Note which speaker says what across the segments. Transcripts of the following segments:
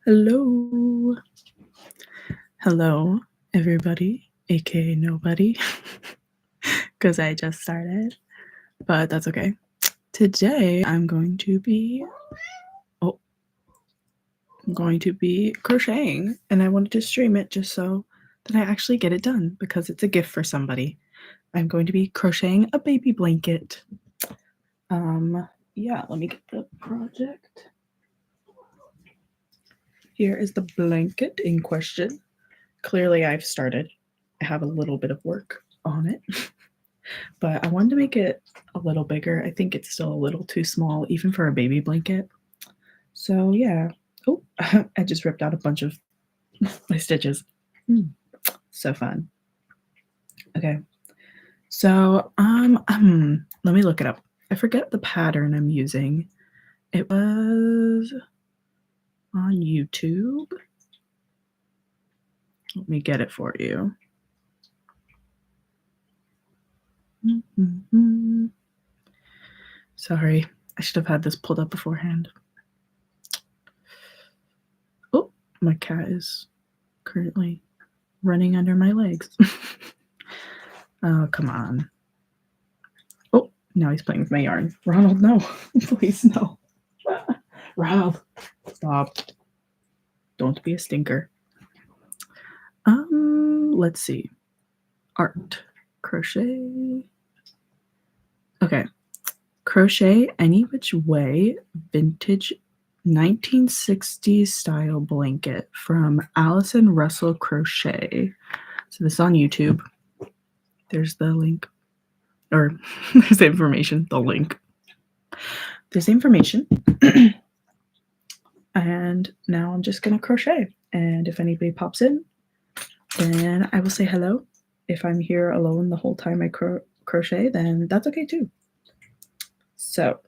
Speaker 1: Hello. Hello, everybody, aka nobody, because I just started, but that's okay. Today I'm going to be crocheting, and I wanted to stream it just so that I actually get it done because it's a gift for somebody. I'm going to be crocheting a baby blanket. Yeah, let me get the project. Here is the blanket in question. Clearly I've started. I have a little bit of work on it, but I wanted to make it a little bigger. I think it's still a little too small, even for a baby blanket. So yeah. Oh, I just ripped out a bunch of my stitches. So fun. Okay. So let me look it up. I forget the pattern I'm using. It was on YouTube. Let me get it for you. Sorry, I should have had this pulled up beforehand. Oh, my cat is currently running under my legs. Oh, come on. Oh, now he's playing with my yarn. Ronald, no. Please, no. Ronald, stop. Don't be a stinker. Let's see. Art. Crochet. Okay. Crochet any which way vintage 1960s style blanket from Allison Russell Crochet. So this is on YouTube. There's the link. Or there's the information, the link. There's the information. And now I'm just going to crochet. And if anybody pops in, then I will say hello. If I'm here alone the whole time I crochet, then that's okay too. So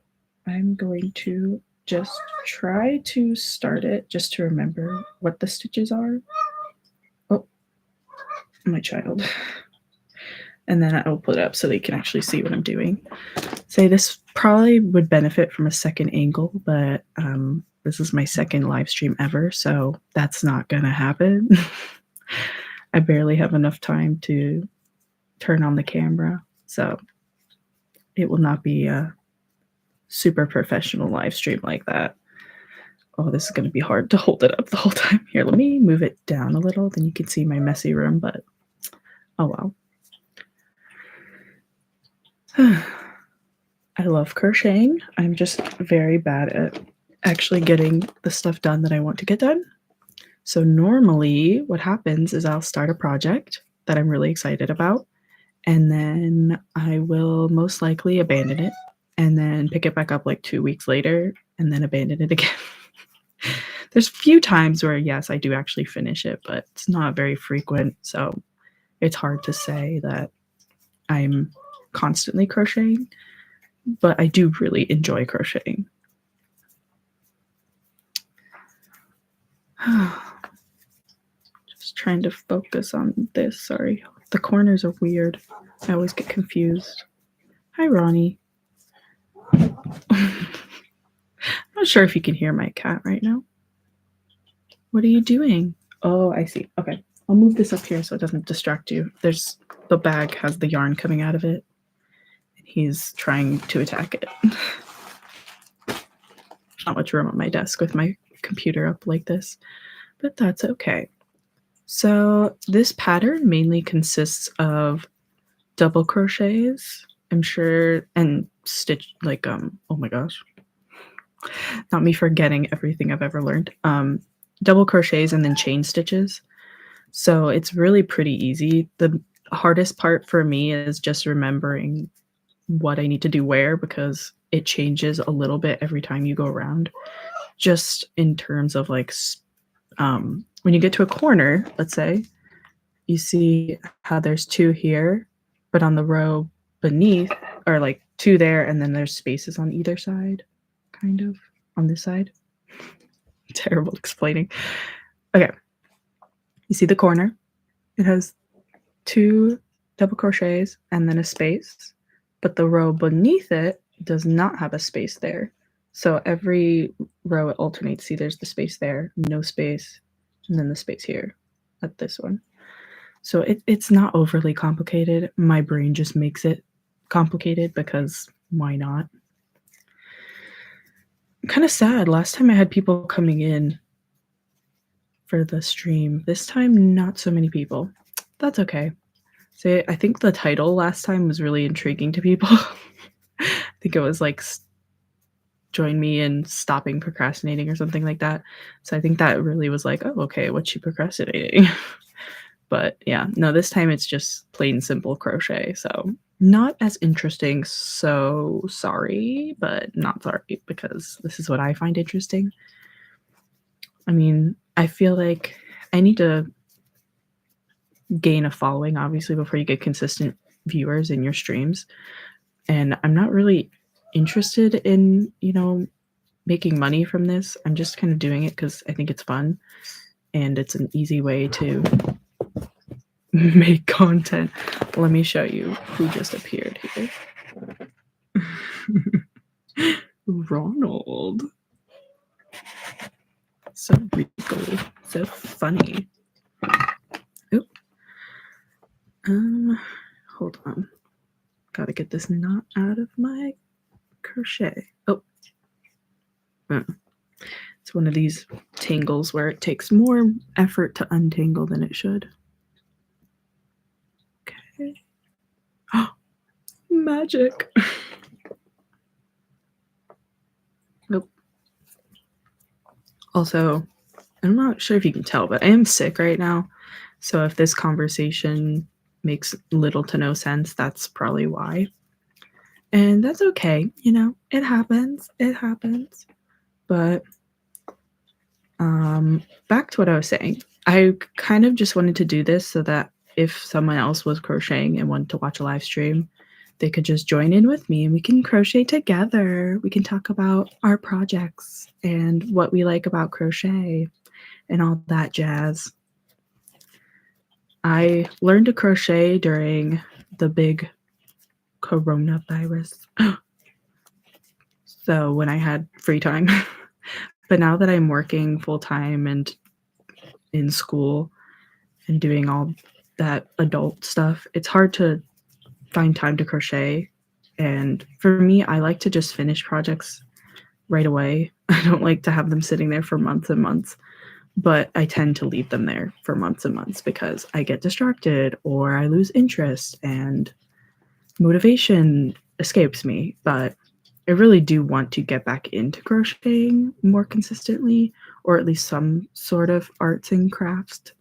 Speaker 1: I'm going to just try to start it just to remember what the stitches are. Oh, my child. And then I'll put it up so they can actually see what I'm doing. Say this probably would benefit from a second angle, but this is my second live stream ever, so that's not gonna happen. I barely have enough time to turn on the camera, so it will not be a super professional live stream like that. Oh, this is going to be hard to hold it up the whole time. Here, let me move it down a little, then you can see my messy room, but oh well. I love crocheting. I'm just very bad at actually getting the stuff done that I want to get done. So normally what happens is I'll start a project that I'm really excited about, and then I will most likely abandon it and then pick it back up like 2 weeks later and then abandon it again. There's a few times where, yes, I do actually finish it, but it's not very frequent. So it's hard to say that I'm constantly crocheting, but I do really enjoy crocheting. Just trying to focus on this. Sorry. The corners are weird. I always get confused. Hi, Ronnie. I'm not sure if you can hear my cat right now. What are you doing? Oh, I see. Okay. I'll move this up here so it doesn't distract you. There's the bag has the yarn coming out of it. And he's trying to attack it. Not much room on my desk with my computer up like this, but that's okay. So this pattern mainly consists of double crochets, I'm sure, and stitch like oh my gosh. Not me forgetting everything I've ever learned. Double crochets and then chain stitches. So it's really pretty easy. The hardest part for me is just remembering what I need to do where, because it changes a little bit every time you go around. Just in terms of like when you get to a corner, let's say, you see how there's 2 here, but on the row beneath are like 2 there, and then there's spaces on either side, kind of, on this side. Terrible explaining. Okay. You see the corner? It has 2 double crochets and then a space, but the row beneath it does not have a space there. So every row it alternates. See, there's the space there, no space, and then the space here at this one. So it's not overly complicated. My brain just makes it complicated because why not? Kind of sad. Last time I had people coming in for the stream. This time, not so many people. That's okay. So I think the title last time was really intriguing to people. I think it was like join me in stopping procrastinating or something like that. So I think that really was like, oh, okay, what's she procrastinating? But yeah, no, this time it's just plain simple crochet. So not as interesting. So sorry, but not sorry because this is what I find interesting. I mean, I feel like I need to gain a following, obviously, before you get consistent viewers in your streams. And I'm not really interested in, making money from this. I'm just kind of doing it because I think it's fun and it's an easy way to make content. Let me show you who just appeared here. Ronald. So regal, so funny. Oop. Hold on. Gotta get this knot out of my crochet. Oh. It's one of these tangles where it takes more effort to untangle than it should. Okay. Oh, magic. Nope. Also, I'm not sure if you can tell, but I am sick right now. So if this conversation makes little to no sense, that's probably why. And that's okay. It happens. It happens. But back to what I was saying. I kind of just wanted to do this so that if someone else was crocheting and wanted to watch a live stream, they could just join in with me and we can crochet together. We can talk about our projects and what we like about crochet and all that jazz. I learned to crochet during the big coronavirus. So when I had free time. But now that I'm working full time and in school and doing all that adult stuff, it's hard to find time to crochet. And for me, I like to just finish projects right away. I don't like to have them sitting there for months and months, but I tend to leave them there for months and months because I get distracted or I lose interest and motivation escapes me. But I really do want to get back into crocheting more consistently, or at least some sort of arts and crafts.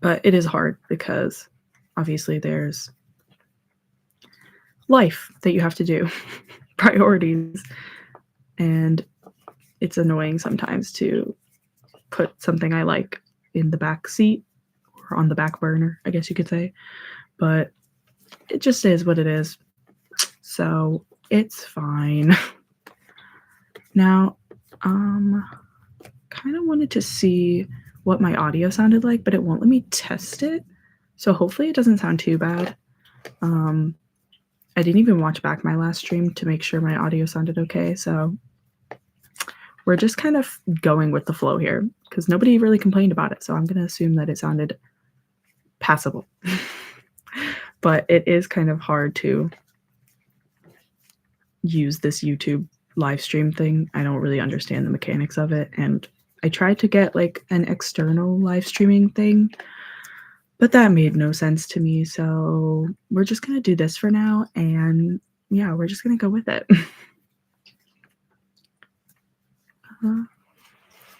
Speaker 1: But it is hard because obviously there's life that you have to do, priorities, and it's annoying sometimes to put something I like in the back seat or on the back burner, I guess you could say. But it just is what it is. So it's fine. Now, kind of wanted to see what my audio sounded like, but it won't let me test it. So hopefully it doesn't sound too bad. I didn't even watch back my last stream to make sure my audio sounded okay. So we're just kind of going with the flow here because nobody really complained about it. So I'm going to assume that it sounded passable. But it is kind of hard to use this YouTube live stream thing. I don't really understand the mechanics of it. And I tried to get like an external live streaming thing, but that made no sense to me. So we're just going to do this for now. And yeah, we're just going to go with it.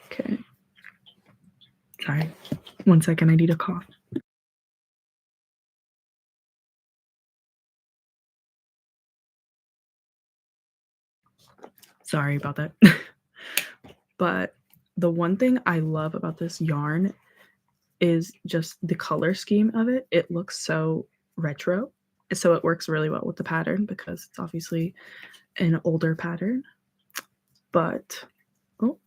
Speaker 1: Okay. Sorry. 1 second. I need a cough. Sorry about that. But the one thing I love about this yarn is just the color scheme of it. It looks so retro. So it works really well with the pattern because it's obviously an older pattern. But, oh,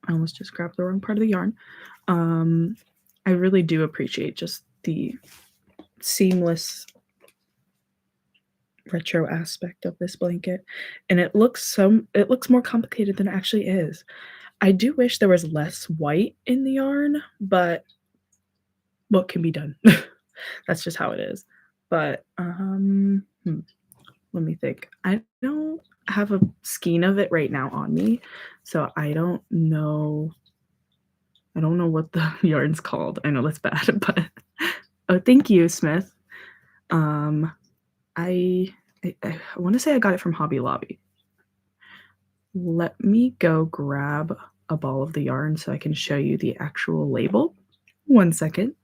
Speaker 1: I almost just grabbed the wrong part of the yarn. I really do appreciate just the seamless retro aspect of this blanket, and it looks more complicated than it actually is. I do wish there was less white in the yarn, but what can be done? That's just how it is. But, let me think. I don't have a skein of it right now on me, so I don't know what the yarn's called. I know that's bad, but oh, thank you, Smith. Um, I wanna say I got it from Hobby Lobby. Let me go grab a ball of the yarn so I can show you the actual label. 1 second.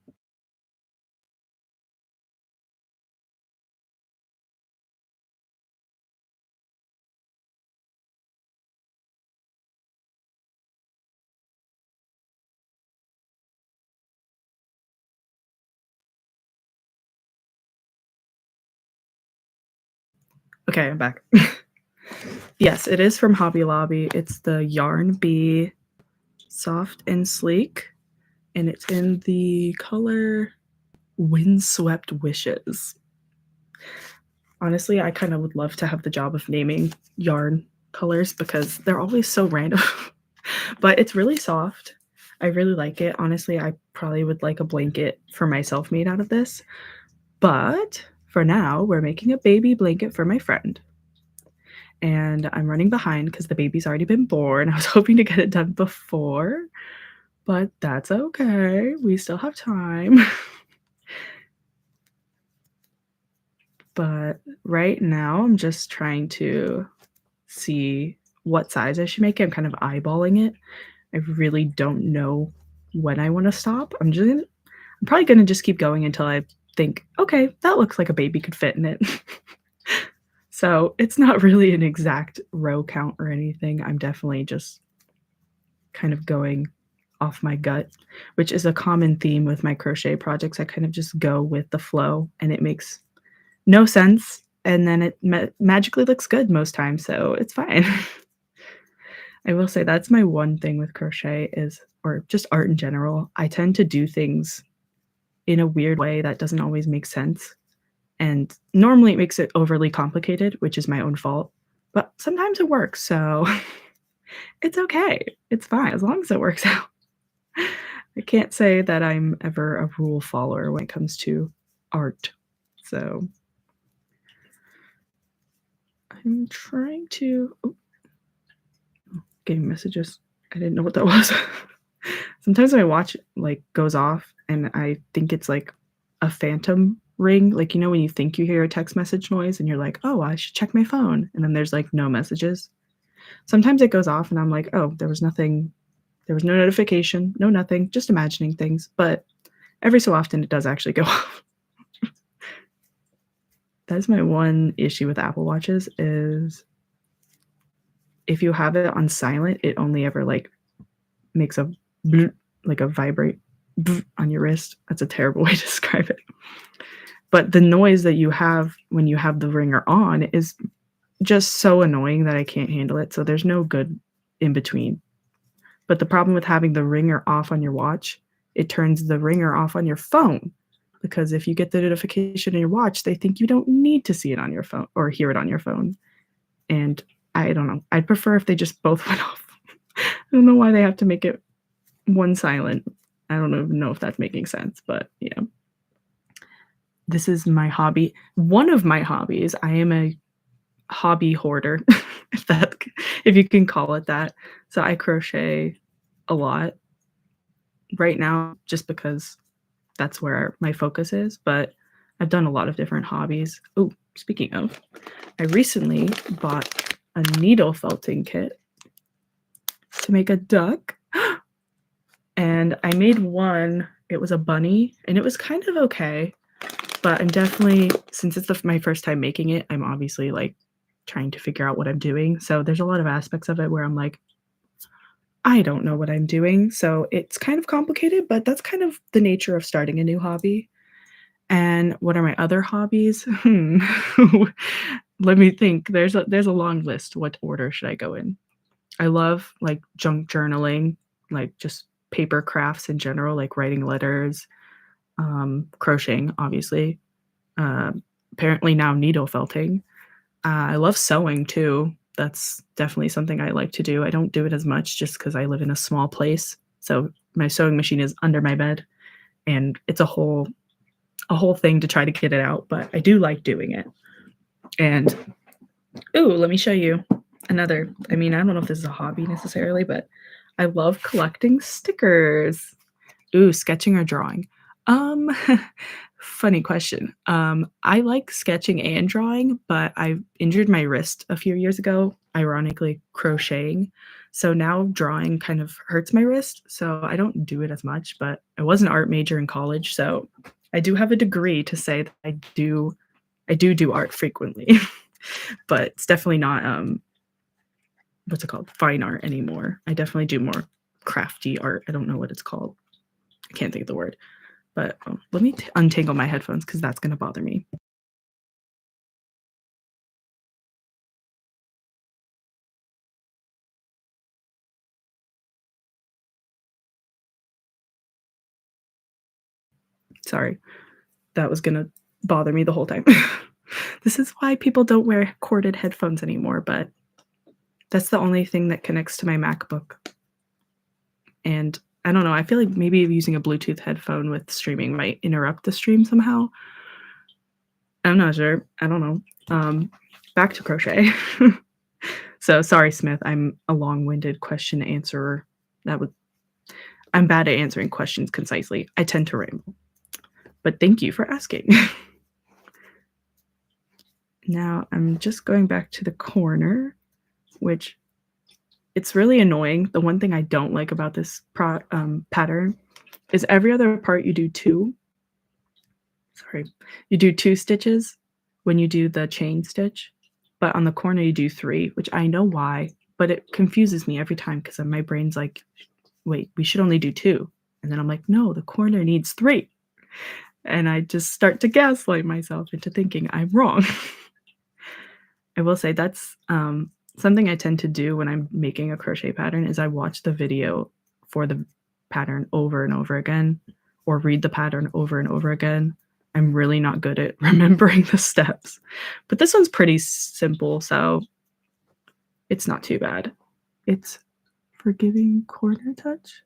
Speaker 1: Okay, I'm back. Yes, it is from Hobby Lobby. It's the Yarn Bee Soft and Sleek, and it's in the color Windswept Wishes. Honestly, I kinda would love to have the job of naming yarn colors because they're always so random. But it's really soft. I really like it. Honestly, I probably would like a blanket for myself made out of this. But for now, we're making a baby blanket for my friend. And I'm running behind because the baby's already been born. I was hoping to get it done before, but that's okay. We still have time. But right now, I'm just trying to see what size I should make it. I'm kind of eyeballing it. I really don't know when I want to stop. I'm probably gonna just keep going until I think, okay, that looks like a baby could fit in it. So it's not really an exact row count or anything. I'm definitely just kind of going off my gut, which is a common theme with my crochet projects. I kind of just go with the flow and it makes no sense. And then it magically looks good most times. So it's fine. I will say that's my one thing with crochet is, or just art in general. I tend to do things in a weird way that doesn't always make sense. And normally it makes it overly complicated, which is my own fault. But sometimes it works. So it's okay. It's fine as long as it works out. I can't say that I'm ever a rule follower when it comes to art. So I'm trying to getting messages. I didn't know what that was. Sometimes my watch like goes off and I think it's like a phantom ring. Like, when you think you hear a text message noise and you're like, oh, I should check my phone. And then there's like no messages. Sometimes it goes off and I'm like, oh, there was nothing. There was no notification, no nothing, just imagining things. But every so often it does actually go off. That is my one issue with Apple Watches is if you have it on silent, it only ever like makes a bloop, like a vibrate bloop on your wrist. That's a terrible way to describe it. But the noise that you have when you have the ringer on is just so annoying that I can't handle it. So there's no good in between. But the problem with having the ringer off on your watch, it turns the ringer off on your phone. Because if you get the notification in your watch, they think you don't need to see it on your phone or hear it on your phone. And I don't know. I'd prefer if they just both went off. I don't know why they have to make it one silent. I don't even know if that's making sense, but yeah. This is my hobby. One of my hobbies. I am a hobby hoarder, if you can call it that. So I crochet a lot right now just because that's where my focus is, but I've done a lot of different hobbies. Oh, speaking of, I recently bought a needle felting kit to make a duck. And I made one, it was a bunny, and it was kind of okay, but I'm definitely, since it's my first time making it, I'm obviously like trying to figure out what I'm doing. So there's a lot of aspects of it where I'm like, I don't know what I'm doing. So it's kind of complicated, but that's kind of the nature of starting a new hobby. And what are my other hobbies? Let me think. There's a long list. What order should I go in? I love like junk journaling, like just paper crafts in general, like writing letters, crocheting, obviously. Apparently now needle felting. I love sewing too. That's definitely something I like to do. I don't do it as much just because I live in a small place. So my sewing machine is under my bed, and it's a whole thing to try to get it out, but I do like doing it. And ooh, let me show you another. I mean, I don't know if this is a hobby necessarily, but I love collecting stickers. Ooh, sketching or drawing? Um, Funny question. I like sketching and drawing, but I injured my wrist a few years ago, ironically crocheting. So now drawing kind of hurts my wrist, so I don't do it as much, but I was an art major in college, so I do have a degree to say that I do art frequently. But it's definitely not what's it called? Fine art anymore. I definitely do more crafty art. I don't know what it's called. I can't think of the word. But let me untangle my headphones because that's going to bother me. Sorry. That was going to bother me the whole time. This is why people don't wear corded headphones anymore, but that's the only thing that connects to my MacBook. And I don't know, I feel like maybe using a Bluetooth headphone with streaming might interrupt the stream somehow. I'm not sure. I don't know. Back to crochet. So sorry, Smith. I'm a long-winded question answerer. I'm bad at answering questions concisely. I tend to ramble. But thank you for asking. Now I'm just going back to the corner, which it's really annoying. The one thing I don't like about this pattern is every other part you do two stitches when you do the chain stitch, but on the corner you do three, which I know why, but it confuses me every time because my brain's like, wait, we should only do two. And then I'm like, no, the corner needs three. And I just start to gaslight myself into thinking I'm wrong. I will say that's something I tend to do when I'm making a crochet pattern is I watch the video for the pattern over and over again, or read the pattern over and over again. I'm really not good at remembering the steps, but this one's pretty simple, so it's not too bad. It's forgiving corner touch.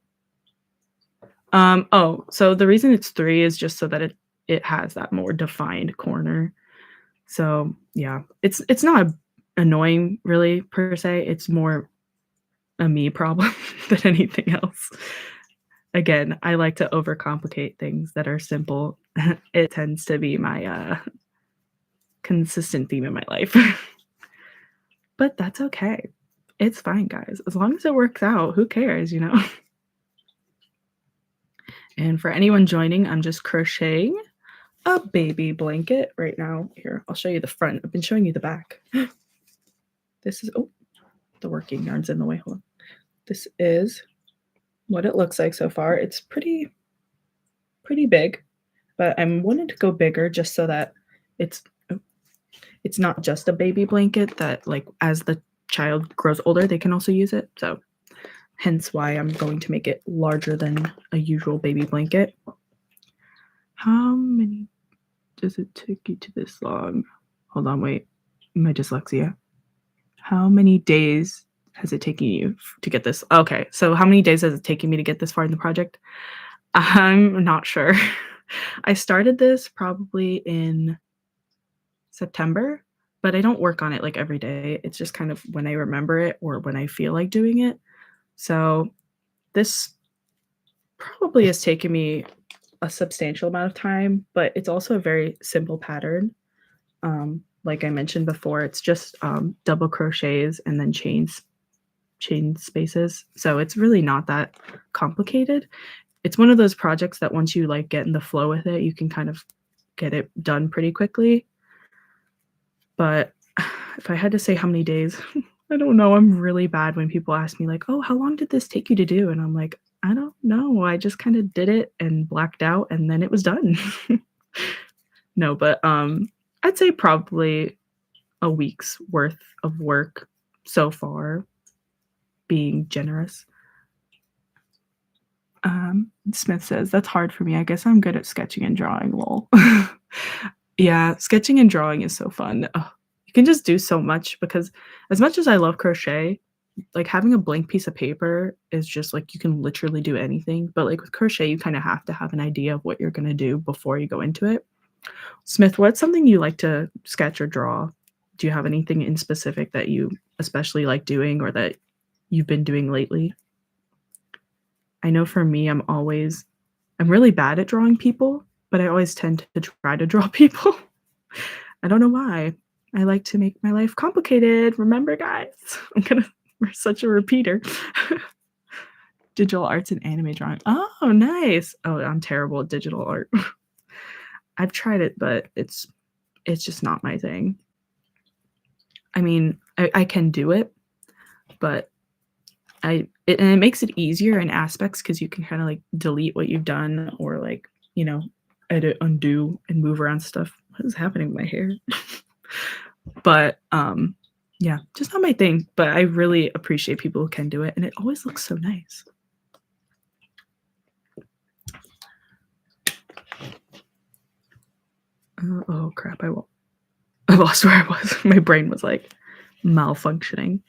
Speaker 1: Oh, so the reason it's three is just so that it has that more defined corner. So yeah, it's not annoying really per se. It's more a me problem than anything else. Again, I like to overcomplicate things that are simple. It tends to be my consistent theme in my life. But that's okay. It's fine, guys. As long as it works out, who cares, you know? And for anyone joining, I'm just crocheting a baby blanket right now. Here, I'll show you the front. I've been showing you the back. This is, oh, the working yarn's in the way. Hold on. This is what it looks like so far. It's pretty big, but I'm wanting to go bigger just so that it's not just a baby blanket that like as the child grows older, they can also use it. So hence why I'm going to make it larger than a usual baby blanket. How many does it take you to this long? Hold on, wait. My dyslexia. How many days has it taken you to get this? Okay, so how many days has it taken me to get this far in the project? I'm not sure. I started this probably in September, but I don't work on it like every day. It's just kind of when I remember it or when I feel like doing it. So this probably has taken me a substantial amount of time, but it's also a very simple pattern. Like I mentioned before, it's just double crochets and then chain spaces. So it's really not that complicated. It's one of those projects that once you like get in the flow with it, you can kind of get it done pretty quickly. But if I had to say how many days, I don't know. I'm really bad when people ask me like, "Oh, how long did this take you to do?" And I'm like, "I don't know. I just kind of did it and blacked out and then it was done." No, but I'd say probably a week's worth of work so far, being generous. Smith says, "That's hard for me. I guess I'm good at sketching and drawing, lol." Yeah, sketching and drawing is so fun. Ugh, You can just do so much because as much as I love crochet, like, having a blank piece of paper is just, like, you can literally do anything, but, like, with crochet, you kinda have to have an idea of what you're gonna do before you go into it. Smith, what's something you like to sketch or draw? Do you have anything in specific that you especially like doing or that you've been doing lately? I know for me, I'm really bad at drawing people, but I always tend to try to draw people. I don't know why. I like to make my life complicated. Remember, guys? We're such a repeater. Digital arts and anime drawing. Oh, nice. Oh, I'm terrible at digital art. I've tried it, but it's just not my thing. I mean, I can do it, but and it makes it easier in aspects because you can kinda, like, delete what you've done or, like, you know, edit, undo, and move around stuff. What is happening with my hair? But, yeah, just not my thing, but I really appreciate people who can do it, and it always looks so nice. Oh, crap, I lost where I was. My brain was, like, malfunctioning.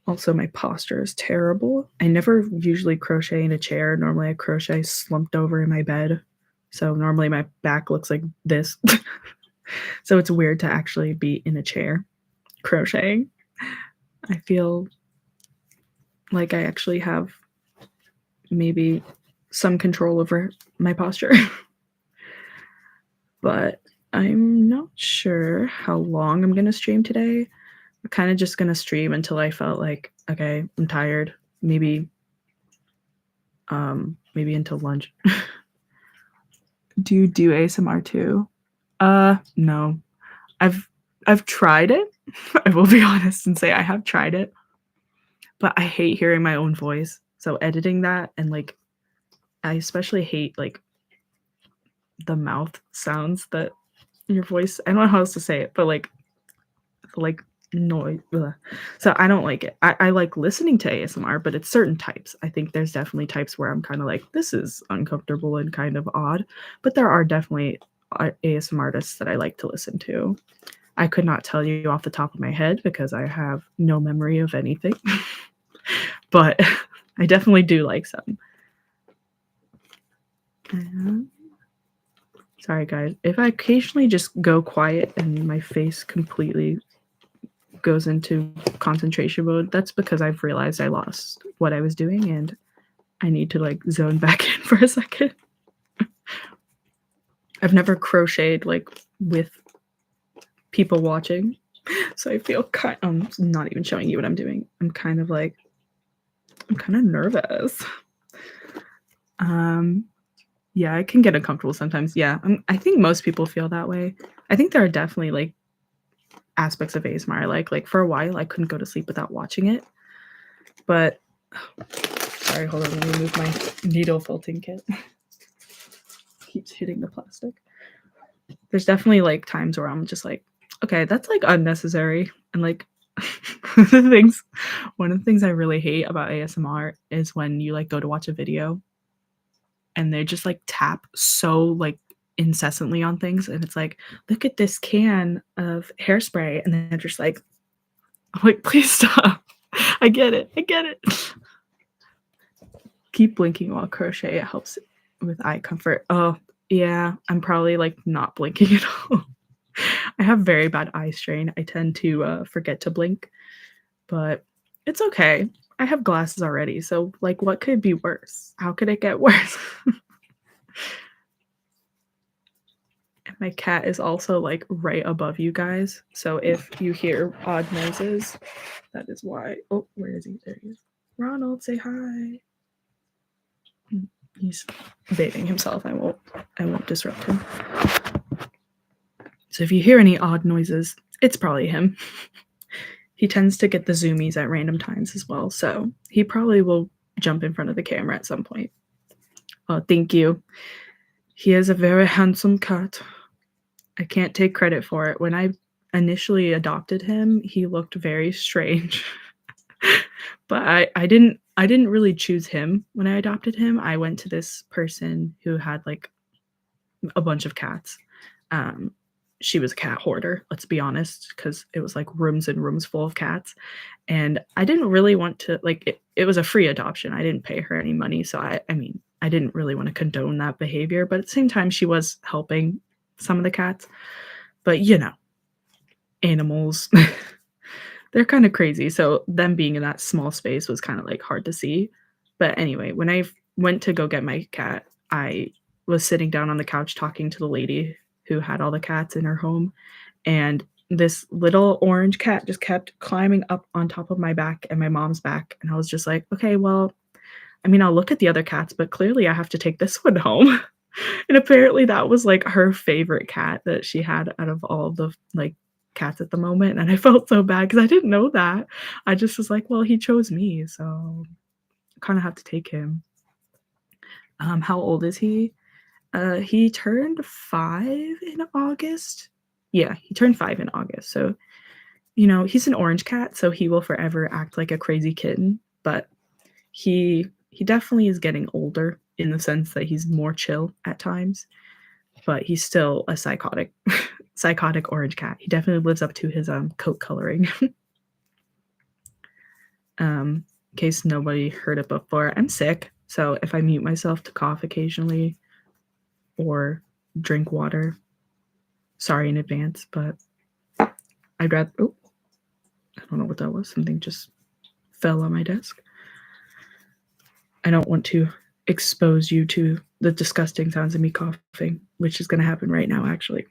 Speaker 1: Also, my posture is terrible. I never usually crochet in a chair. Normally, I crochet slumped over in my bed. So normally my back looks like this. So it's weird to actually be in a chair crocheting. I feel like I actually have maybe some control over my posture, but I'm not sure how long I'm going to stream today. I'm kind of just going to stream until I felt like, okay, I'm tired. Maybe until lunch. Do you do ASMR too? No. I've I've tried it. I will be honest and say I have tried it, but I hate hearing my own voice. So editing that and, like, I especially hate, like, the mouth sounds that your voice I don't know how else to say it, but, like, noise so I don't like it. I like listening to ASMR, but it's certain types. I think there's definitely types where I'm kinda like, "This is uncomfortable and kind of odd," but there are definitely, ASMR artists that I like to listen to. I could not tell you off the top of my head because I have no memory of anything, but I definitely do like some. Um, Sorry, guys. If I occasionally just go quiet and my face completely goes into concentration mode, that's because I've realized I lost what I was doing and I need to, like, zone back in for a second. I've never crocheted, like, with people watching, so I feel I'm not even showing you what I'm doing. I'm kinda nervous. Um, yeah, I can get uncomfortable sometimes, yeah, I think most people feel that way. I think there are definitely, like, aspects of ASMR I like, for a while, I couldn't go to sleep without watching it, but sorry, hold on, let me move my needle felting kit. Keeps hitting the plastic. There's definitely, like, times where I'm just like, "Okay, that's, like, unnecessary," and, like, the things one of the things I really hate about ASMR is when you, like, go to watch a video and they just, like, tap so, like, incessantly on things, and it's like, "Look at this can of hairspray," and then they're just like I'm like, "Please stop. I get it, I get it." Keep blinking while crochet, it helps with eye comfort. Oh, yeah, I'm probably, like, not blinking at all. I have very bad eye strain, I tend to, forget to blink, but it's okay. I have glasses already, so, like, what could be worse? How could it get worse? And my cat is also, like, right above you guys, so if you hear odd noises, that is why. Oh, where is he? There he is. Ronald, say hi. He's bathing himself. I won't disrupt him. So if you hear any odd noises, it's probably him. He tends to get the zoomies at random times as well, so he probably will jump in front of the camera at some point. Oh, thank you. He is a very handsome cat. I can't take credit for it. When I initially adopted him, he looked very strange. But I didn't really choose him when I adopted him. I went to this person who had, like, a bunch of cats. Um, she was a cat hoarder, let's be honest, because it was, like, rooms and rooms full of cats, and I didn't really want to like, it was a free adoption, I didn't pay her any money, so I mean, I didn't really wanna condone that behavior, but at the same time, she was helping some of the cats, but, animals, they're kinda crazy, so them being in that small space was kinda, like, hard to see, but anyway, when I went to go get my cat, I was sitting down on the couch talking to the lady who had all the cats in her home, and this little orange cat just kept climbing up on top of my back and my mom's back, and I was just like, "Okay, well, I mean, I'll look at the other cats, but clearly I have to take this one home." And apparently that was, like, her favorite cat that she had out of all the, like, cats at the moment, and I felt so bad because I didn't know that. I just was like, "Well, he chose me, so kinda have to take him." How old is he? He turned 5 in August. Yeah, he turned 5 in August, so, he's an orange cat, so he will forever act like a crazy kitten, but he definitely is getting older in the sense that he's more chill at times, but he's still a psychotic orange cat. He definitely lives up to his, coat coloring. In case nobody heard it before, I'm sick, so if I mute myself to cough occasionally or drink water, sorry in advance, but I'd rather oh, I don't know what that was, something just fell on my desk. I don't want to expose you to the disgusting sounds of me coughing, which is gonna happen right now, actually.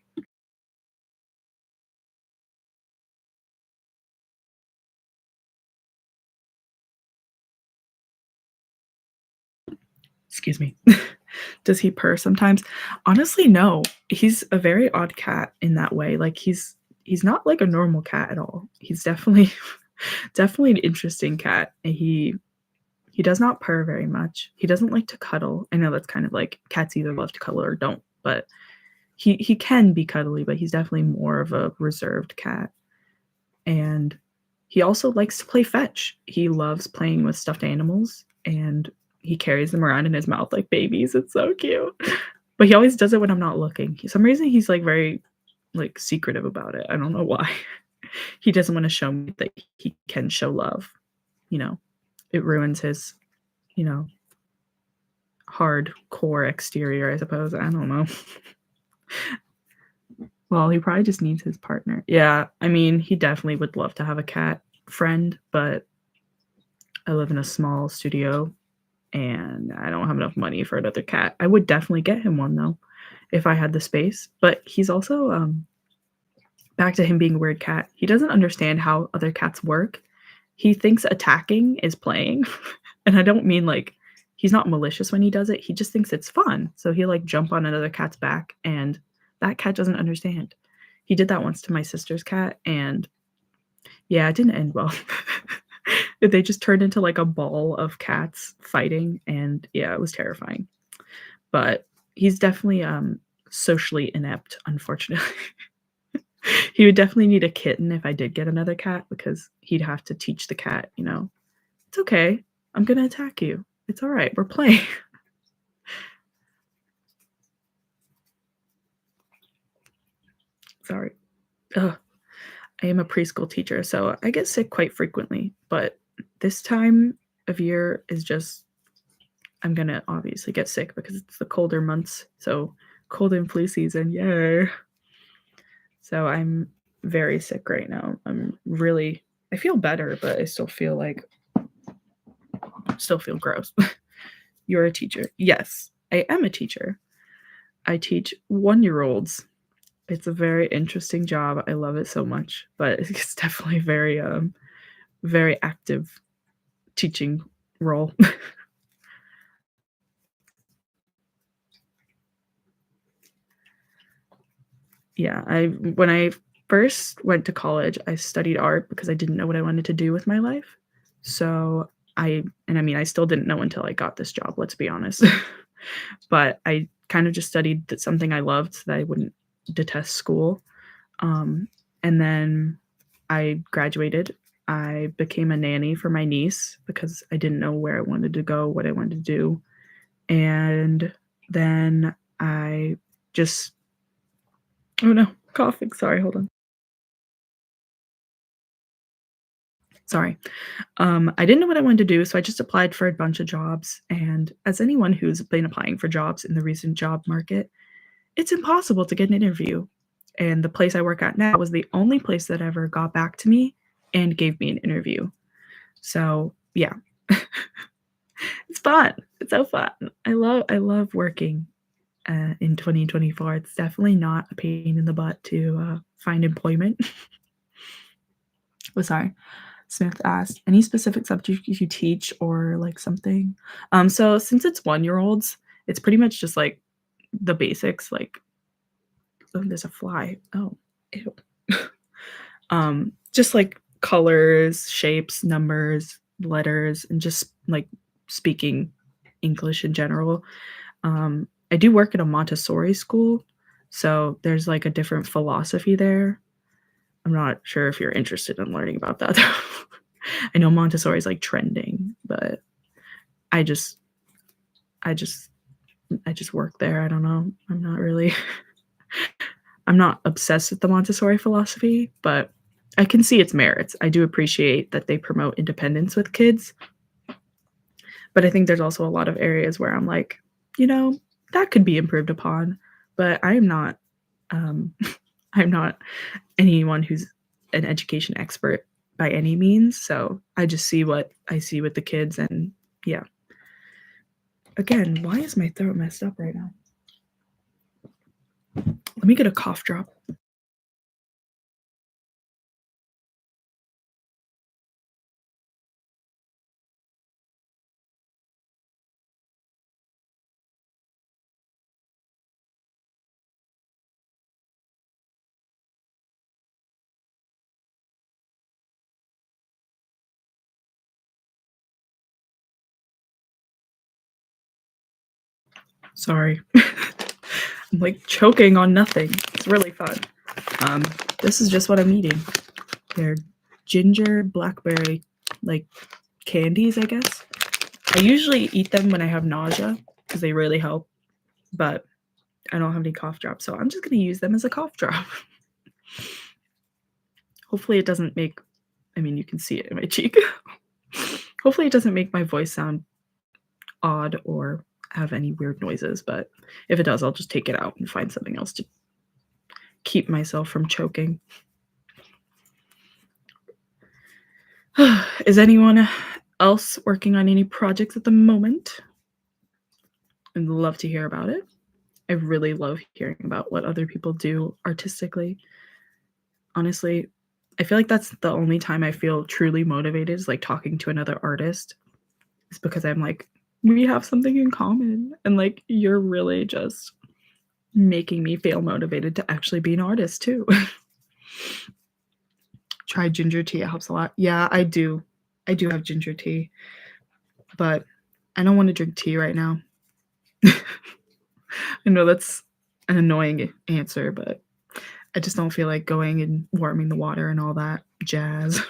Speaker 1: Excuse me. Does he purr sometimes? Honestly, no. He's a very odd cat in that way, like, he's not like a normal cat at all. He's definitely definitely an interesting cat, and he does not purr very much. He doesn't like to cuddle. I know that's kind of like cats either love to cuddle or don't, but he can be cuddly, but he's definitely more of a reserved cat, and he also likes to play fetch. He loves playing with stuffed animals, and he carries them around in his mouth like babies. It's so cute. But he always does it when I'm not looking. Some reason he's, like, very, like, secretive about it. I don't know why. He doesn't wanna show me that he can show love, you know? It ruins his, you know, hardcore exterior, I suppose. I don't know. Well, he probably just needs his partner. Yeah, I mean, he definitely would love to have a cat friend, but I live in a small studio, and I don't have enough money for another cat. I would definitely get him one, though, if I had the space, but he's also, back to him being a weird cat, he doesn't understand how other cats work. He thinks attacking is playing, and I don't mean, like, he's not malicious when he does it, he just thinks it's fun, so he'll, like, jump on another cat's back, and that cat doesn't understand. He did that once to my sister's cat, and yeah, it didn't end well. They just turned into, like, a ball of cats fighting, and yeah, it was terrifying. But he's definitely, socially inept, unfortunately. He would definitely need a kitten if I did get another cat because he'd have to teach the cat, "It's okay. I'm gonna attack you. It's alright. We're playing." Sorry. Ugh. I am a preschool teacher, so I get sick quite frequently, but this time of year is just I'm gonna obviously get sick because it's the colder months, so cold and flu season, yay. So I'm very sick right now. I feel better, but I still feel gross. You're a teacher. Yes, I am a teacher. I teach one-year-olds. It's a very interesting job. I love it so much, but it's definitely very active teaching role. Yeah, I when I first went to college, I studied art because I didn't know what I wanted to do with my life. So I mean, I still didn't know until I got this job, let's be honest. But I kind of just studied something I loved so that I wouldn't detest school. Um, and then I graduated. I became a nanny for my niece because I didn't know where I wanted to go, what I wanted to do. And then I just oh no. Coughing, sorry, hold on. Sorry. I didn't know what I wanted to do, so I just applied for a bunch of jobs, and as anyone who's been applying for jobs in the recent job market, it's impossible to get an interview, and the place I work at now was the only place that ever got back to me and gave me an interview. So, yeah. It's fun. It's so fun. I love working, in 2024. It's definitely not a pain in the butt to, find employment. Oh, sorry. Smith asked, "Any specific subject you teach or, like, something?" So since it's one-year-olds, it's pretty much just, like, the basics, like oh, there's a fly. Oh, ew. Just, like, colors, shapes, numbers, letters, and just, like, speaking English in general. I do work at a Montessori school, so there's, like, a different philosophy there. I'm not sure if you're interested in learning about that, though. I know Montessori is, like, trending, but I just I just I just work there, I don't know. I'm not really I'm not obsessed with the Montessori philosophy, but I can see its merits. I do appreciate that they promote independence with kids, but I think there's also a lot of areas where I'm like, "You know, that could be improved upon," but I am not, um, I'm not anyone who's an education expert by any means, so I just see what I see with the kids and yeah. Again, why is my throat messed up right now? Let me get a cough drop. Sorry. I'm, like, choking on nothing. It's really fun. Um, this is just what I'm eating. They're ginger blackberry, like, candies, I guess. I usually eat them when I have nausea because they really help, but I don't have any cough drops, so I'm just gonna use them as a cough drop. Hopefully it doesn't make I mean, you can see it in my cheek. Hopefully it doesn't make my voice sound odd or have any weird noises, but if it does, I'll just take it out and find something else to keep myself from choking. Is anyone else working on any projects at the moment? I'd love to hear about it. I really love hearing about what other people do artistically. Honestly, I feel like that's the only time I feel truly motivated is, like, talking to another artist. It's because I'm like, "We have something in common," and, like, you're really just making me feel motivated to actually be an artist too. Try ginger tea, it helps a lot. Yeah, I do. I do have ginger tea, but I don't wanna drink tea right now. I know that's an annoying answer, but I just don't feel like going and warming the water and all that jazz.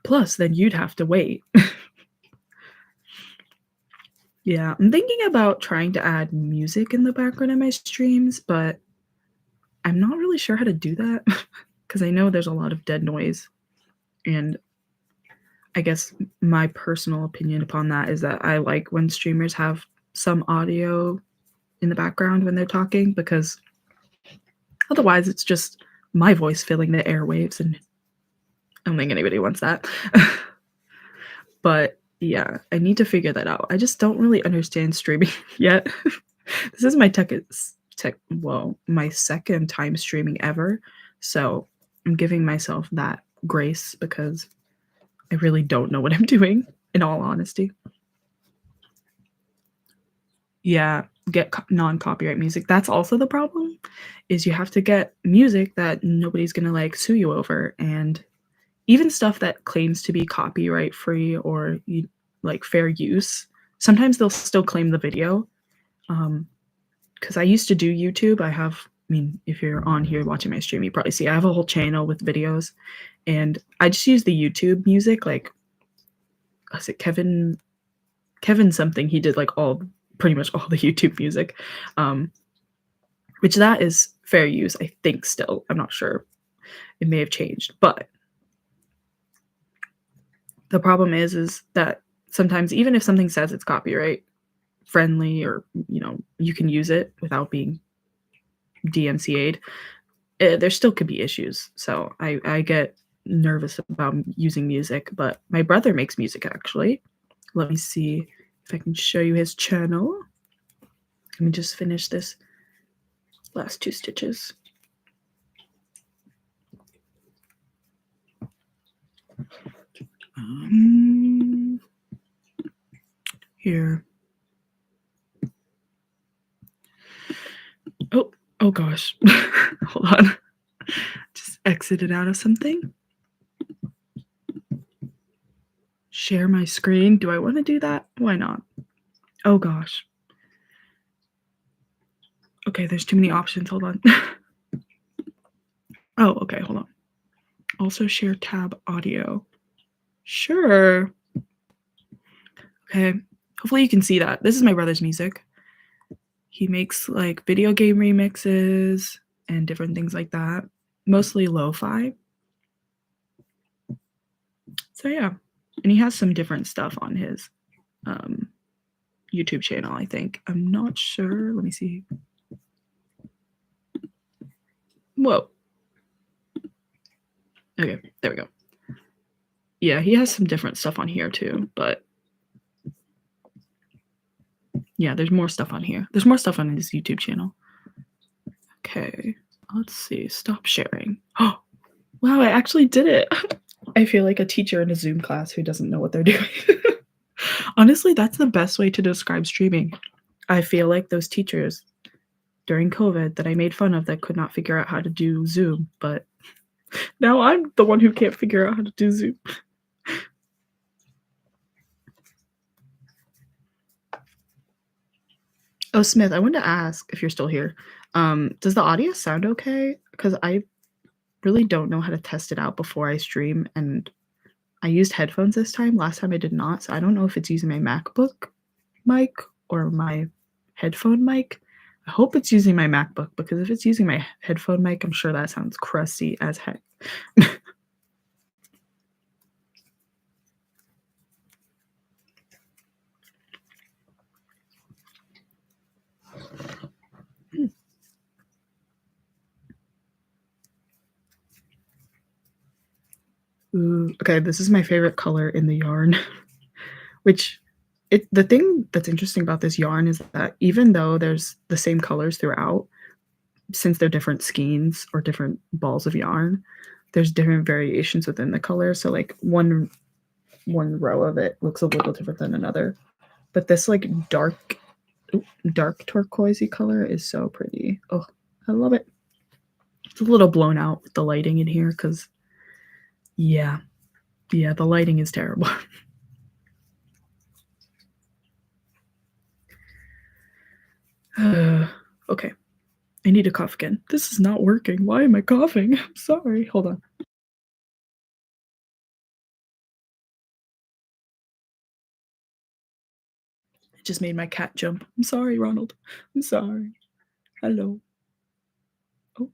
Speaker 1: Plus, then you'd have to wait. Yeah, I'm thinking about trying to add music in the background of my streams, but I'm not really sure how to do that because I know there's a lot of dead noise, and I guess my personal opinion upon that is that I like when streamers have some audio in the background when they're talking because otherwise it's just my voice filling the airwaves, and I don't think anybody wants that. But yeah, I need to figure that out. I just don't really understand streaming yet. This is my my second time streaming ever, so I'm giving myself that grace because I really don't know what I'm doing, in all honesty. Yeah, get non-copyright music. That's also the problem, is you have to get music that nobody's gonna, like, sue you over, and even stuff that claims to be copyright free or like, fair use, sometimes they'll still claim the video. Because I used to do YouTube. I mean, if you're on here watching my stream, you probably see I have a whole channel with videos, and I just use the YouTube music, like, was it Kevin something, he did, like, all pretty much all the YouTube music, which that is fair use, I think still. I'm not sure. It may have changed, but the problem is that sometimes even if something says it's copyright friendly or, you can use it without being DMCA'd, there still could be issues. So I get nervous about using music, but my brother makes music actually. Let me see if I can show you his channel. Let me just finish this last 2 stitches. Here. Oh gosh. Hold on. Just exited out of something. Share my screen. Do I want to do that? Why not? Oh gosh. Okay, there's too many options. Hold on. Oh, okay, hold on. Also share tab audio. Sure. Okay. Hopefully you can see that. This is my brother's music. He makes like video game remixes and different things like that. Mostly lo-fi. So yeah. And he has some different stuff on his YouTube channel, I think. I'm not sure. Let me see. Whoa. Okay, there we go. Yeah, he has some different stuff on here too, but yeah, there's more stuff on here. There's more stuff on his YouTube channel. Okay, let's see. Stop sharing. Oh, wow, I actually did it. I feel like a teacher in a Zoom class who doesn't know what they're doing. Honestly, that's the best way to describe streaming. I feel like those teachers during COVID that I made fun of that could not figure out how to do Zoom, but now I'm the one who can't figure out how to do Zoom. Oh, Smith, I wanted to ask if you're still here. Does the audio sound okay? Because I really don't know how to test it out before I stream, and I used headphones this time. Last time I did not, so I don't know if it's using my MacBook mic or my headphone mic. I hope it's using my MacBook, because if it's using my headphone mic, I'm sure that sounds crusty as heck. Ooh, okay, this is my favorite color in the yarn, which the thing that's interesting about this yarn is that even though there's the same colors throughout, since they're different skeins or different balls of yarn, there's different variations within the color. So like one row of it looks a little different than another. But this like dark turquoisey color is so pretty. Oh, I love it. It's a little blown out with the lighting in here because yeah, the lighting is terrible. Okay. I need to cough again. This is not working. Why am I coughing? I'm sorry. Hold on. I just made my cat jump. I'm sorry, Ronald. I'm sorry. Hello. Oh,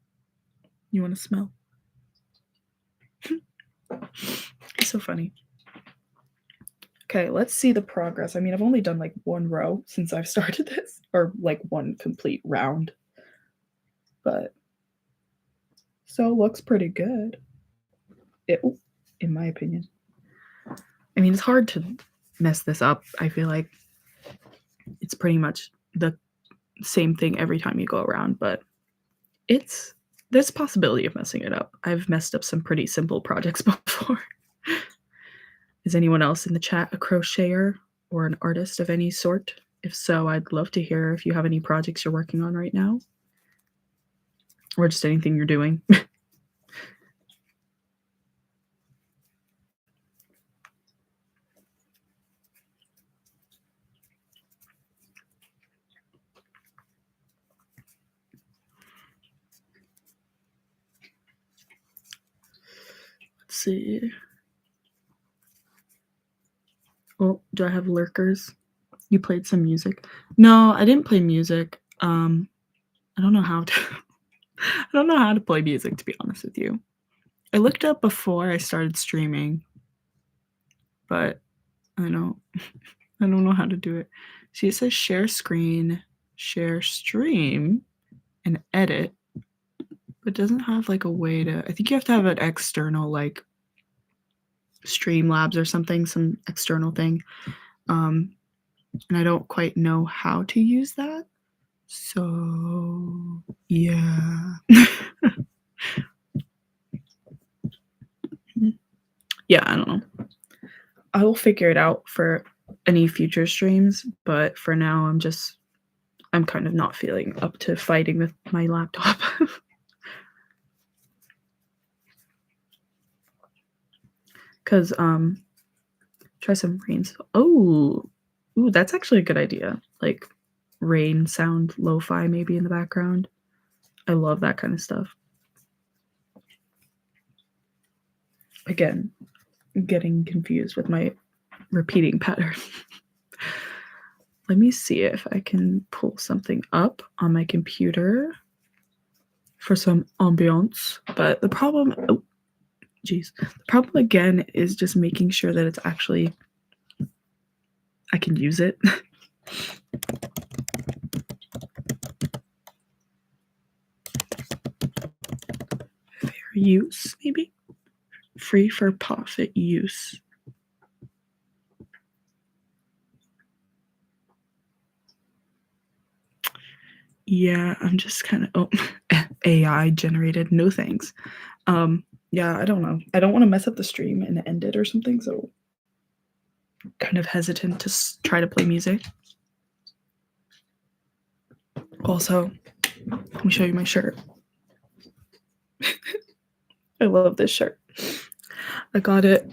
Speaker 1: you want to smell? He's so funny. Okay, let's see the progress. I mean, I've only done like one row since I've started this, or like one complete round. But so looks pretty good. In my opinion. I mean, it's hard to mess this up. I feel like it's pretty much the same thing every time you go around, but there's a possibility of messing it up. I've messed up some pretty simple projects before. Is anyone else in the chat a crocheter or an artist of any sort? If so, I'd love to hear if you have any projects you're working on right now, or just anything you're doing. Let's see. Oh, do I have lurkers? You played some music? No, I didn't play music. I don't know how to. I don't know how to play music, to be honest with you. I looked up before I started streaming, but I don't I don't know how to do it. See, it says share screen, share stream, and edit, but it doesn't have like a way to. I think you have to have an external like Streamlabs or something, some external thing. And I don't quite know how to use that. So yeah. Yeah, I don't know. I will figure it out for any future streams, but for now I'm kind of not feeling up to fighting with my laptop. Cause try some rains. Oh, ooh, that's actually a good idea. Like rain sound lo-fi maybe in the background. I love that kind of stuff. Again, getting confused with my repeating pattern. Let me see if I can pull something up on my computer for some ambiance. But the problem, oh, geez, the problem again is just making sure that it's actually, I can use it. Fair use, maybe? Free for profit use. Yeah, I'm just kind of AI generated. No thanks. Yeah, I don't know. I don't want to mess up the stream and end it or something, so kind of hesitant to try to play music. Also, let me show you my shirt. I love this shirt. I got it,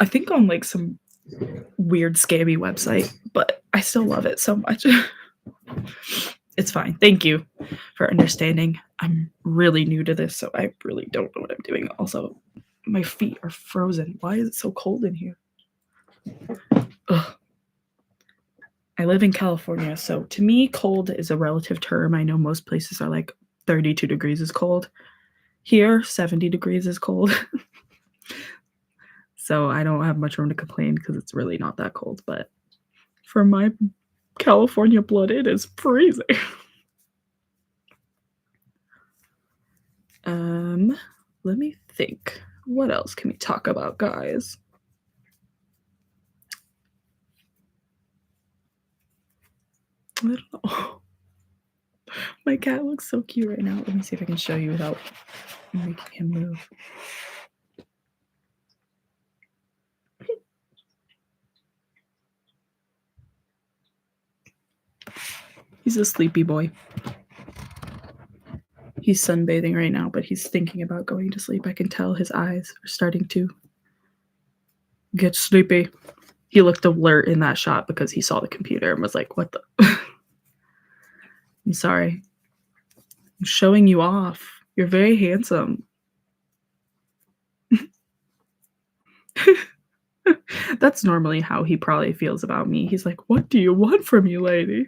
Speaker 1: I think, on like some weird scammy website, but I still love it so much. It's fine. Thank you for understanding. I'm really new to this, so I really don't know what I'm doing. Also, my feet are frozen. Why is it so cold in here? Ugh. I live in California, so to me, cold is a relative term. I know most places are like 32 degrees is cold. Here, 70 degrees is cold. So I don't have much room to complain because it's really not that cold. But for my California blood, it is freezing. Let me think. What else can we talk about, guys? I don't know. My cat looks so cute right now. Let me see if I can show you without making him move. He's a sleepy boy. He's sunbathing right now, but he's thinking about going to sleep. I can tell his eyes are starting to get sleepy. He looked alert in that shot because he saw the computer and was like, what the? I'm sorry. I'm showing you off. You're very handsome. That's normally how he probably feels about me. He's like, what do you want from me, lady?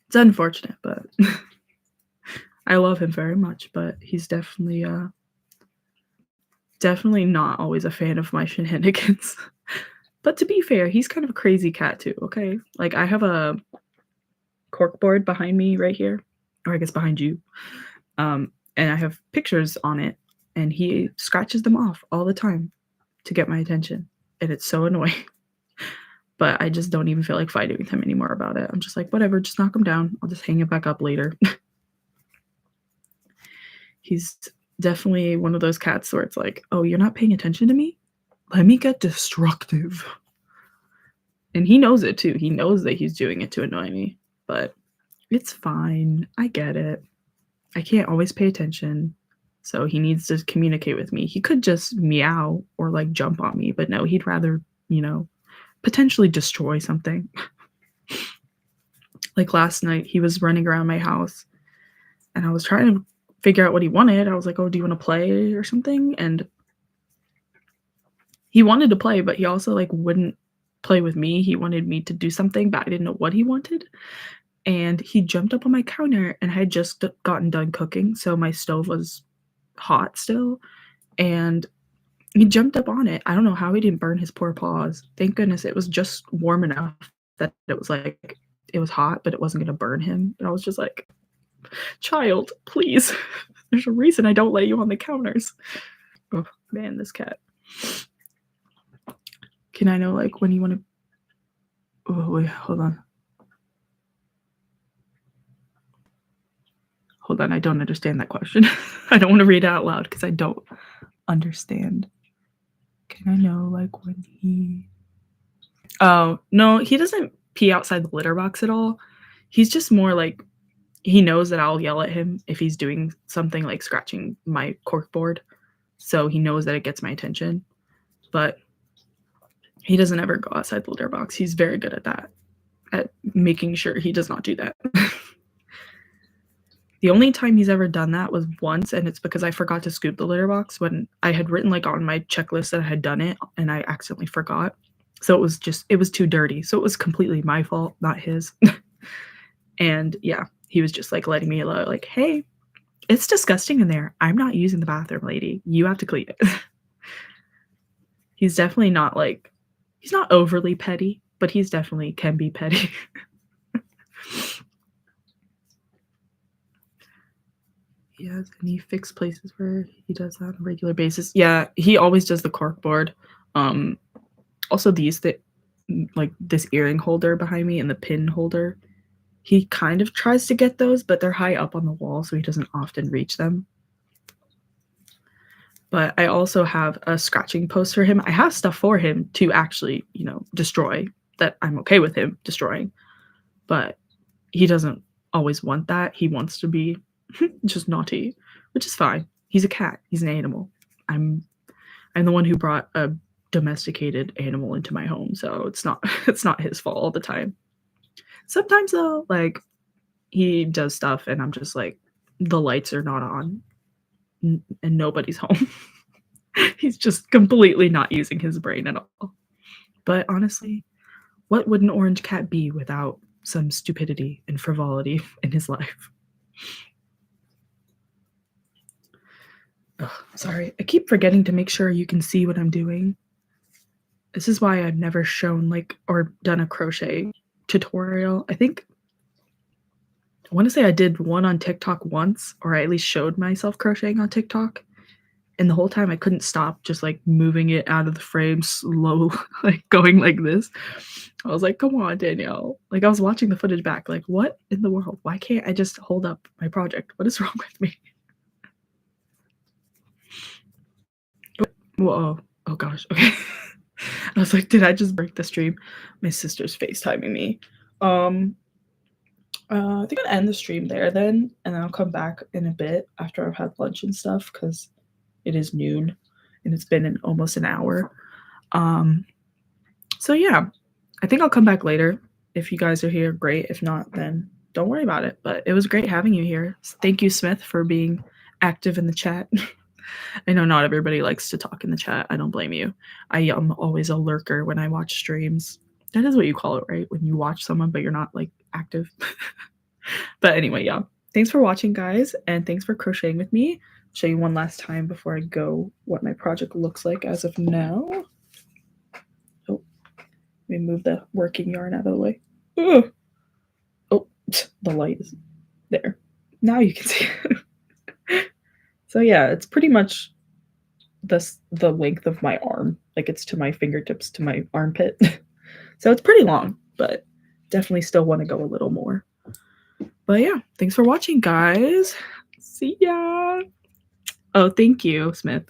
Speaker 1: It's unfortunate, but I love him very much, but he's definitely not always a fan of my shenanigans. But to be fair, he's kind of a crazy cat too, okay? Like I have a corkboard behind me right here, or I guess behind you. And I have pictures on it, and he scratches them off all the time to get my attention, and it's so annoying. But I just don't even feel like fighting with him anymore about it. I'm just like, whatever, just knock him down. I'll just hang it back up later. He's definitely one of those cats where it's like, oh, you're not paying attention to me? Let me get destructive. And he knows it too. He knows that he's doing it to annoy me, but it's fine. I get it. I can't always pay attention. So he needs to communicate with me. He could just meow or like jump on me, but no, he'd rather, potentially destroy something. Like last night, he was running around my house and I was trying to figure out what he wanted. I was like, oh, do you want to play or something? And he wanted to play, but he also like wouldn't play with me. He wanted me to do something, but I didn't know what he wanted. and he jumped up on my counter, and I had just gotten done cooking, so my stove was hot still, and he jumped up on it. I don't know how he didn't burn his poor paws. Thank goodness it was just warm enough that it was like it was hot, but it wasn't gonna burn him. And I was just like, "Child, please. There's a reason I don't let you on the counters." Oh man, this cat. Can I know like when you want to? Oh wait, hold on. Hold on, I don't understand that question. I don't want to read it out loud because I don't understand. Can I know like when he? Oh no, he doesn't pee outside the litter box at all. He's just more like he knows that I'll yell at him if he's doing something like scratching my corkboard. So he knows that it gets my attention. But he doesn't ever go outside the litter box. He's very good at that, at making sure he does not do that. The only time he's ever done that was once, and it's because I forgot to scoop the litter box when I had written like on my checklist that I had done it, and I accidentally forgot. So it was too dirty. So it was completely my fault, not his. And yeah, he was just like letting me know, like, hey, it's disgusting in there. I'm not using the bathroom, lady. You have to clean it. He's definitely not like, he's not overly petty, but he's definitely can be petty. He has any fixed places where he does that on a regular basis? Yeah, he always does the corkboard. Also these that like this earring holder behind me and the pin holder. He kind of tries to get those, but they're high up on the wall, so he doesn't often reach them. But I also have a scratching post for him. I have stuff for him to actually, you know, destroy that I'm okay with him destroying. But he doesn't always want that. He wants to be just naughty, which is fine. He's a cat. He's an animal. I'm the one who brought a domesticated animal into my home, so it's not it's not his fault all the time. Sometimes though, like he does stuff and I'm just like the lights are not on and nobody's home. He's just completely not using his brain at all. But honestly, what would an orange cat be without some stupidity and frivolity in his life? Ugh, sorry, I keep forgetting to make sure you can see what I'm doing. This is why I've never shown like or done a crochet tutorial. I want to say I did one on TikTok once, or I at least showed myself crocheting on TikTok. And the whole time I couldn't stop just like moving it out of the frame slow, like going like this. I was like, come on, Danielle. Like I was watching the footage back, like, what in the world? Why can't I just hold up my project? What is wrong with me? Whoa. Oh gosh. Okay. I was like, did I just break the stream? My sister's FaceTiming me. I think I'll end the stream there then, and then I'll come back in a bit after I've had lunch and stuff because it is noon and it's been almost an hour. So yeah, I think I'll come back later. If you guys are here, great. If not, then don't worry about it. But it was great having you here. Thank you, Smith, for being active in the chat. I know not everybody likes to talk in the chat. I don't blame you. I am always a lurker when I watch streams. That is what you call it, right? When you watch someone, but you're not like active. But anyway, yeah. Thanks for watching, guys. And thanks for crocheting with me. I'll show you one last time before I go what my project looks like as of now. Oh, let me move the working yarn out of the way. Ugh. Oh, the light is there. Now you can see it. So yeah, it's pretty much the length of my arm. Like it's to my fingertips to my armpit. So it's pretty long, but definitely still want to go a little more. But yeah, thanks for watching, guys. See ya. Oh, thank you, Smith.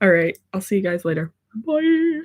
Speaker 1: All right, I'll see you guys later. Bye.